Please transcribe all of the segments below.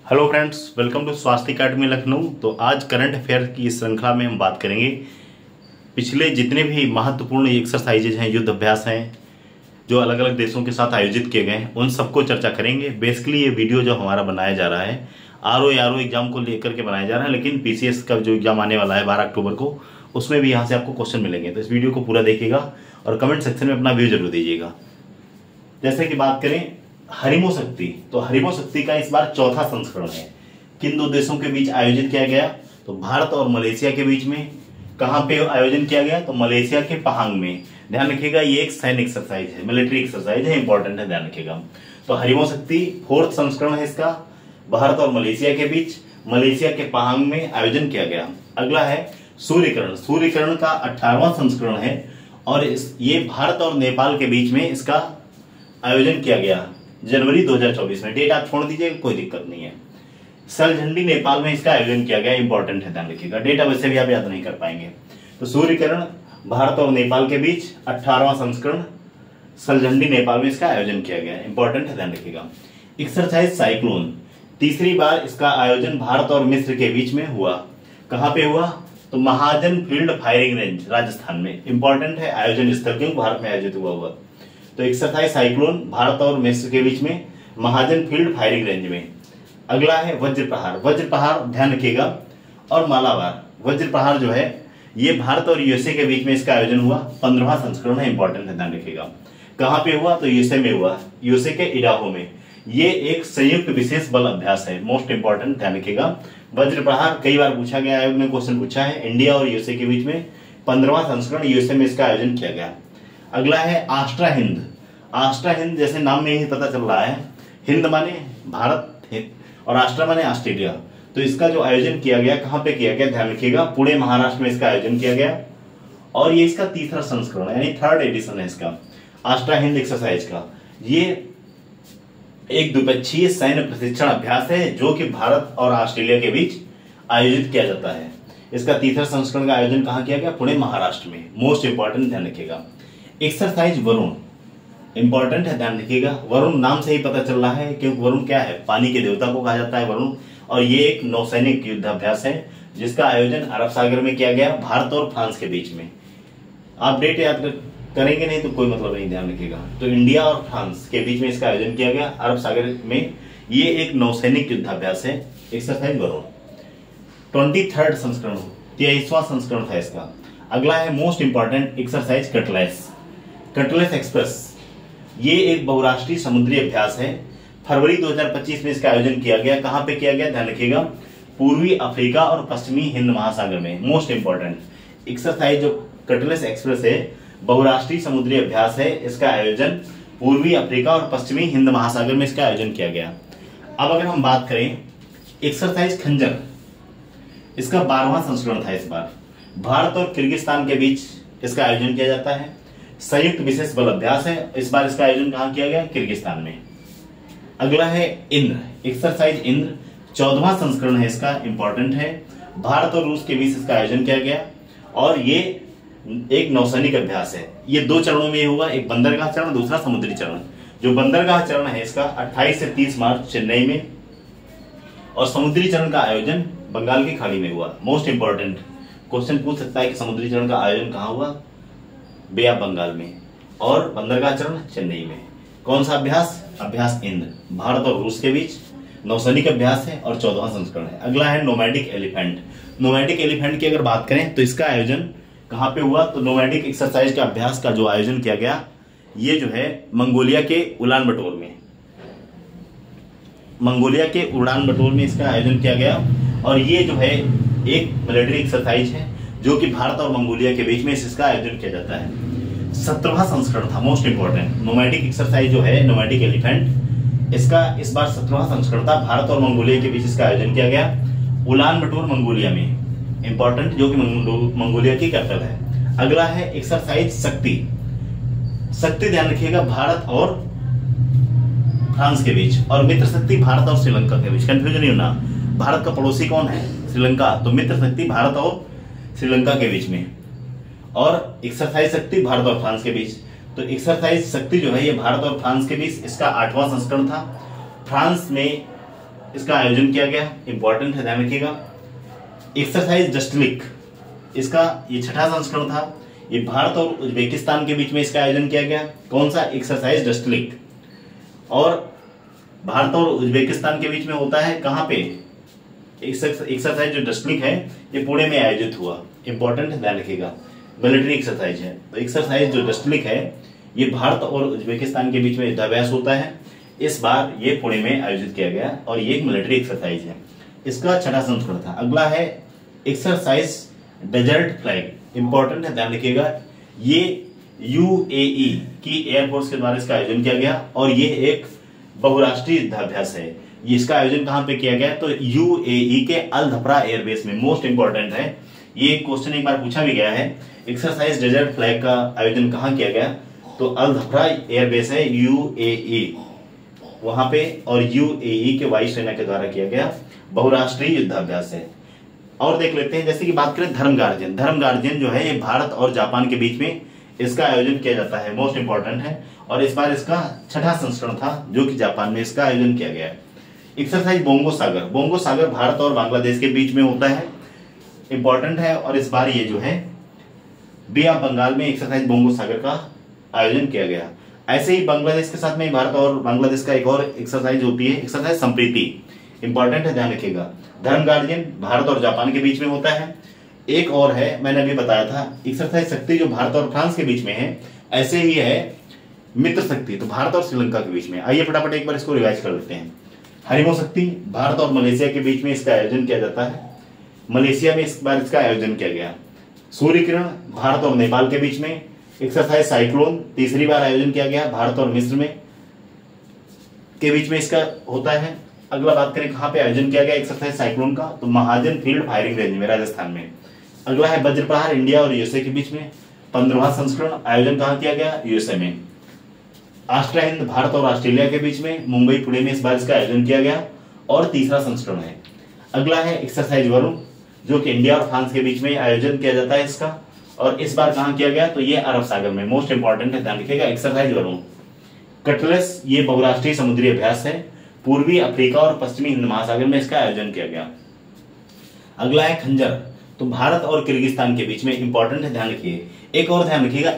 Hello friends, welcome to स्वास्थ्य अकादमी लखनऊ। तो आज करंट अफेयर की इस श्रृंखला में हम बात करेंगे पिछले जितने भी महत्वपूर्ण एक्सरसाइजेज हैं, युद्ध अभ्यास हैं जो अलग अलग देशों के साथ आयोजित किए गए हैं, उन सबको चर्चा करेंगे। बेसिकली ये वीडियो जो हमारा बनाया जा रहा है आरओ एग्जाम को लेकर के बनाया जा रहा है, लेकिन पीसीएस का जो एग्जाम आने वाला है 12 अक्टूबर को, उसमें भी यहाँ से आपको क्वेश्चन मिलेंगे। तो इस वीडियो को पूरा देखिएगा और कमेंट सेक्शन में अपना व्यू जरूर दीजिएगा। जैसे कि बात करें हरिमो शक्ति, तो हरिमो शक्ति का इस बार चौथा संस्करण है। किन दो देशों के बीच आयोजित किया गया? तो भारत और मलेशिया के बीच में। कहां पे आयोजन किया गया? तो मलेशिया के पहांग में। ध्यान रखिएगा, ये एक सैन्य एक्सरसाइज है, मिलिट्री एक्सरसाइज है, इंपॉर्टेंट है, ध्यान रखिएगा। तो हरिमो शक्ति फोर्थ संस्करण है इसका, भारत और मलेशिया के बीच, मलेशिया के पहांग में आयोजन किया गया। अगला है सूर्यकिरण। सूर्यकिरण का 18वां संस्करण है और ये भारत और नेपाल के बीच में इसका आयोजन किया गया जनवरी 2024 में। डेट आप छोड़ दीजिएगा, कोई दिक्कत नहीं है। सलझंडी नेपाल में इसका आयोजन किया गया, इंपॉर्टेंट है, ध्यान रखिएगा। डेटा वैसे भी आप याद नहीं कर पाएंगे। तो सूर्यकिरण भारत और नेपाल के बीच 18वां संस्करण, सलझंडी नेपाल में इसका आयोजन किया गया, इंपॉर्टेंट है, ध्यान रखिएगा। एक्सरसाइज साइक्लोन, तीसरी बार इसका आयोजन भारत और मिस्र के बीच में हुआ। कहां पे हुआ? तो महाजन फील्ड फायरिंग रेंज, राजस्थान में। इंपॉर्टेंट है आयोजन स्थल, क्यों भारत में आयोजित हुआ। तो एक्सरसाइज साइक्लोन भारत और मिस्र के बीच में, महाजन फील्ड फायरिंग रेंज में। अगला है वज्र प्रहार। वज्र प्रहार ध्यान रखिएगा और मालाबार। वज्र प्रहार जो है ये भारत और यूएसए के बीच में इसका आयोजन हुआ, 15वां संस्करण है, इंपॉर्टेंट है, ध्यान रखिएगा। कहां पे हुआ? तो यूएसए में हुआ, यूएसए के इडाहो में। ये एक संयुक्त विशेष बल अभ्यास है, मोस्ट इंपॉर्टेंट, ध्यान रखिएगा। वज्र प्रहार कई बार पूछा गया, आयोग ने क्वेश्चन पूछा है। इंडिया और यूएसए के बीच में 15वां संस्करण यूएसए में इसका आयोजन किया गया। अगला है आस्ट्रा हिंद। आस्ट्रा हिंद जैसे नाम में ही पता चल रहा है, हिंद माने भारत और आस्ट्रा माने ऑस्ट्रेलिया। तो इसका जो आयोजन किया गया, कहां पे किया गया? ध्यान रखिएगा, पुणे महाराष्ट्र में इसका आयोजन किया गया और ये इसका तीसरा संस्करण यानी थर्ड एडिशन है इसका आस्ट्रा हिंद एक्सरसाइज का। ये एक द्विपक्षीय सैन्य प्रशिक्षण अभ्यास है जो कि भारत और ऑस्ट्रेलिया के बीच आयोजित किया जाता है। इसका तीसरा संस्करण का आयोजन कहां किया गया? पुणे महाराष्ट्र में, मोस्ट इंपॉर्टेंट, ध्यान रखिएगा। एक्सरसाइज वरुण, इंपॉर्टेंट है, ध्यान रखिएगा। वरुण नाम से ही पता चल रहा है, क्योंकि वरुण क्या है? पानी के देवता को कहा जाता है वरुण। और ये एक नौसैनिक युद्धाभ्यास है जिसका आयोजन अरब सागर में किया गया, भारत और फ्रांस के बीच में। आप डेट याद करेंगे नहीं तो कोई मतलब नहीं, ध्यान रखिएगा। तो इंडिया और फ्रांस के बीच में इसका आयोजन किया गया अरब सागर में। ये एक नौसैनिक युद्धाभ्यास है, एक्सरसाइज वरुण। 23rd संस्करण, 23वां संस्करण था इसका। अगला है most important exercise Cutlass. Cutlass express ये एक बहुराष्ट्रीय समुद्री अभ्यास है। फरवरी 2025 में इसका आयोजन किया गया। कहां पे किया गया? ध्यान रखिएगा, पूर्वी अफ्रीका और पश्चिमी हिंद महासागर में, मोस्ट इंपॉर्टेंट। एक्सरसाइज जो कटलेस एक्सप्रेस है बहुराष्ट्रीय समुद्री अभ्यास है, इसका आयोजन पूर्वी अफ्रीका और पश्चिमी हिंद महासागर में इसका आयोजन किया गया। अब अगर हम बात करें एक्सरसाइज खंजर, इसका 12वां संस्करण था इस बार। भारत और किर्गिस्तान के बीच इसका आयोजन किया जाता है, संयुक्त विशेष बल अभ्यास है। इस बार इसका आयोजन कहां किया गया? किर्गिस्तान में। अगला है इंद्र, एक्सरसाइज इंद्र, 14वां संस्करण है इसका, इंपॉर्टेंट है। भारत और रूस के बीच इसका आयोजन किया गया और ये एक नौसैनिक अभ्यास है। ये 2 चरणों में हुआ, एक बंदरगाह चरण, दूसरा समुद्री चरण। जो बंदरगाह चरण है इसका 28 से 30 मार्च चेन्नई में और समुद्री चरण का आयोजन बंगाल की खाड़ी में हुआ। मोस्ट इंपॉर्टेंट क्वेश्चन पूछ सकता है कि समुद्री चरण का आयोजन कहां हुआ? बे ऑफ बंगाल में। और बंदरगाह चरण चेन्नई में। कौन सा अभ्यास? अभ्यास इंद्र, भारत और रूस के बीच नौसैनिक अभ्यास है और 14वां संस्करण है। अगला है नोमैडिक एलिफेंट। नोमैडिक एलिफेंट की अगर बात करें तो इसका आयोजन कहां पे हुआ? तो नोमैडिक एक्सरसाइज का अभ्यास का जो आयोजन किया गया ये जो है मंगोलिया के उलान बटोर में, मंगोलिया के उड़ान बटोर में इसका आयोजन किया गया। और ये जो है एक मिलिट्री एक्सरसाइज है जो कि भारत और मंगोलिया के बीच में इसका आयोजन किया जाता है। 17वां संस्करण था, मोस्ट इंपॉर्टेंट। नोमैडिक एक्सरसाइज जो है नोमैडिक एलिफेंट, इसका इस बार 17वां संस्करण था। भारत और मंगोलिया के बीच इसका आयोजन किया गया उलान बटोर मंगोलिया में, इंपॉर्टेंट, जो कि मंगोलिया की कैपिटल है। अगला है एक्सरसाइज शक्ति। शक्ति ध्यान रखिएगा, भारत और फ्रांस के बीच, और मित्र शक्ति भारत और श्रीलंका के बीच। कंफ्यूजन नहीं होना, भारत का पड़ोसी कौन है? श्रीलंका। तो मित्र शक्ति भारत और श्रीलंका के बीच में, और एक्सरसाइज शक्ति भारत और फ्रांस के बीच। तो एक्सरसाइज शक्ति जो है ये भारत और फ्रांस के बीच इसका 8वां संस्करण था। फ्रांस में इसका आयोजन किया गया, इंपॉर्टेंट है, ध्यान रखिएगा। एक्सरसाइज डस्टलिक, इसका ये छठा संस्करण था। ये भारत और उज्बेकिस्तान के बीच में इसका आयोजन किया गया। कौन सा? एक्सरसाइज डस्टलिक। और भारत और उज्बेकिस्तान के बीच में होता है कहां पे? एक्सरसाइज जो डस्टलिक है ये पुणे में आयोजित हुआ, इंपॉर्टेंट है, ध्यान रखिएगा। मिलिट्री एक्सरसाइज है। तो एक्सरसाइज जो डस्टलिक है ये भारत और उज्बेकिस्तान के बीच में युद्धाभ्यास होता है। इस बार ये पुणे में आयोजित किया गया और ये एक मिलिट्री एक्सरसाइज है। इसका छठा संस्करण था। अगला है एक्सरसाइज डेजर्ट फ्लैग, इंपॉर्टेंट है, ध्यान रखिएगा। ये यूएई की एयरफोर्स के द्वारा इसका आयोजन किया गया और ये एक बहुराष्ट्रीय युद्धाभ्यास है। ये इसका आयोजन कहां पे किया गया? तो यूएई के अल धफ्रा एयरबेस में। मोस्ट इंपॉर्टेंट है, ये क्वेश्चन एक बार पूछा भी गया है। एक्सरसाइज डेजर्ट फ्लैग का आयोजन कहां किया गया? तो अल धफ्रा एयरबेस है यूएई, वहां पे, और यूएई के वायुसेना के द्वारा किया गया बहुराष्ट्रीय युद्धाभ्यास है। और देख लेते हैं, जैसे कि बात करें धर्म गार्जियन। धर्म गार्जियन जो है ये भारत और जापान के बीच में इसका आयोजन किया जाता है, मोस्ट इंपॉर्टेंट है। और इस बार इसका छठा संस्करण था जो कि जापान में इसका आयोजन किया गया है। एक्सरसाइज बोंगो सागर, बोंगो सागर भारत और बांग्लादेश के बीच में होता है, इंपॉर्टेंट है। और इस बार ये जो है बे ऑफ बंगाल में एक्सरसाइज बोंगो सागर का आयोजन किया गया। ऐसे ही बांग्लादेश के साथ में भारत और बांग्लादेश का एक और एक्सरसाइज होती है, एक्सरसाइज संप्रीति, इंपॉर्टेंट है, ध्यान रखिएगा। धर्म गार्जियन भारत और जापान के बीच में होता है। एक और है, मैंने अभी बताया था, एक्सरसाइज शक्ति जो भारत और फ्रांस के बीच में है। ऐसे ही है मित्र शक्ति, तो भारत और श्रीलंका के बीच में। आइए फटाफट एक बार इसको रिवाइज कर लेते हैं। हरिमो शक्ति भारत और मलेशिया के बीच में इसका आयोजन किया जाता है, मलेशिया में इस बार इसका आयोजन किया गया। सूर्य किरण भारत और नेपाल के बीच में। एक्सरसाइज साइक्लोन तीसरी बार आयोजन किया गया, भारत और मिस्र में के बीच में इसका होता है। अगला बात करें कहां पे आयोजन किया गया एक्सरसाइज साइक्लोन का? तो महाजन फील्ड फायरिंग रेंज में, राजस्थान में। अगला है वज्र प्रहार इंडिया और यूएसए के बीच में, 15वां संस्करण, आयोजन कहां किया गया? यूएसए में। आस्ट्रा हिंद भारत और ऑस्ट्रेलिया के बीच में, मुंबई पुणे में इस बार इसका आयोजन किया गया और तीसरा संस्करण है। अगला है एक्सरसाइज वरुण जो कि इंडिया और फ्रांस के बीच में आयोजन किया जाता है इसका, और इस बार कहां किया गया? तो ये अरब सागर में, मोस्ट इंपॉर्टेंट है, ध्यान रखिएगा। एक्सरसाइज वरुण कटलेस ये बहुराष्ट्रीय समुद्री अभ्यास है, पूर्वी अफ्रीका और पश्चिमी हिंद महासागर में इसका आयोजन किया गया। अगला है खंजर, तो भारत और किर्गिस्तान के बीच में, इंपॉर्टेंट है, ध्यान रखिए। एक और ध्यान रखिएगा,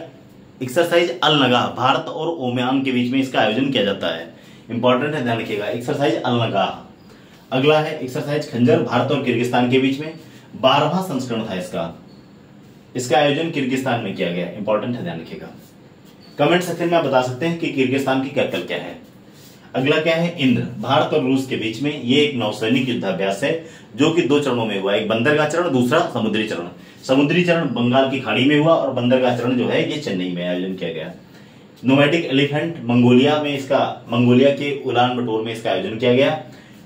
एक्सरसाइज अल नगाह भारत और ओमान के बीच में इसका आयोजन किया जाता है, इंपॉर्टेंट है, ध्यान रखिएगा। एक्सरसाइज अल नगाह। अगला है एक्सरसाइज खंजर भारत और किर्गिस्तान के बीच में, 12वां संस्करण था इसका आयोजन किर्गिस्तान में किया गया, इंपॉर्टेंट है, ध्यान रखिएगा। कमेंट सेक्शन में आप बता सकते हैं कि किर्गिस्तान की कैपिटल क्या है। अगला क्या है? इंद्र भारत और रूस के बीच में, ये एक नौसैनिक युद्धाभ्यास है जो कि 2 चरणों में हुआ, एक बंदरगाह चरण, दूसरा समुद्री चरण। समुद्री चरण बंगाल की खाड़ी में हुआ और बंदरगाह चरण जो है ये चेन्नई में आयोजन किया गया। नोमैटिक एलिफेंट मंगोलिया में, इसका मंगोलिया के उलान बटोर में इसका आयोजन किया गया।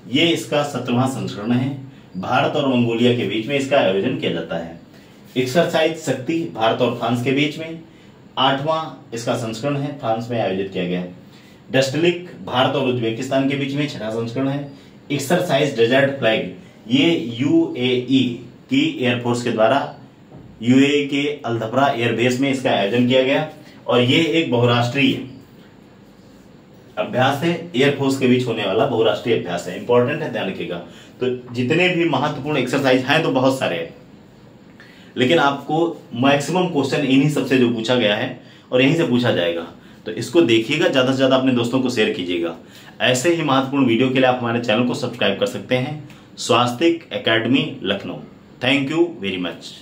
ये इसका 17वां संस्करण है, भारत और मंगोलिया के बीच में इसका आयोजन किया जाता है। एक्सरसाइज शक्ति भारत और फ्रांस के बीच में, 8वां इसका संस्करण है, फ्रांस में आयोजित किया गया। डस्टलिक भारत और उज्बेकिस्तान के बीच में 6वां संस्करण है। एक्सरसाइज डेजर्ट फ्लैग ये यूएई की एयरफोर्स के द्वारा यूएई के अल धफ्रा एयरबेस में इसका आयोजन किया गया और ये एक बहुराष्ट्रीय अभ्यास है, एयरफोर्स के बीच होने वाला बहुराष्ट्रीय अभ्यास है, इंपॉर्टेंट है, ध्यान रखिएगा। तो जितने भी महत्वपूर्ण एक्सरसाइज हैं तो बहुत सारे हैं, लेकिन आपको मैक्सिमम क्वेश्चन इन्हीं सबसे जो पूछा गया है और यहीं से पूछा जाएगा, तो इसको देखिएगा, ज्यादा से ज्यादा अपने दोस्तों को शेयर कीजिएगा। ऐसे ही महत्वपूर्ण वीडियो के लिए आप हमारे चैनल को सब्सक्राइब कर सकते हैं, Swastik academy Lucknow. Thank you very much.